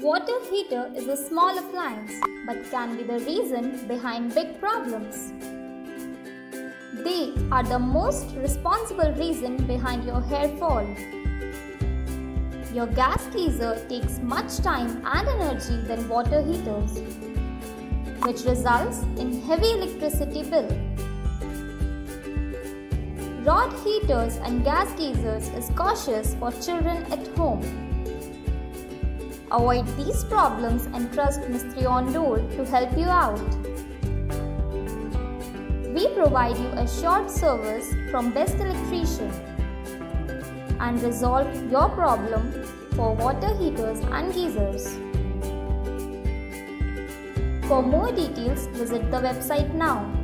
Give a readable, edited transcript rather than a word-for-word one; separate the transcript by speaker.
Speaker 1: Water heater is a small appliance but can be the reason behind big problems. They are the most responsible reason behind your hair fall. Your gas geyser takes much time and energy than water heaters, which results in heavy electricity bill. Rod heaters and gas geysers is cautious for children at home. Avoid these problems and trust MistriOndoor to help you out. We provide you a short service from best electrician and resolve your problem for water heaters and geysers. For more details, visit the website now.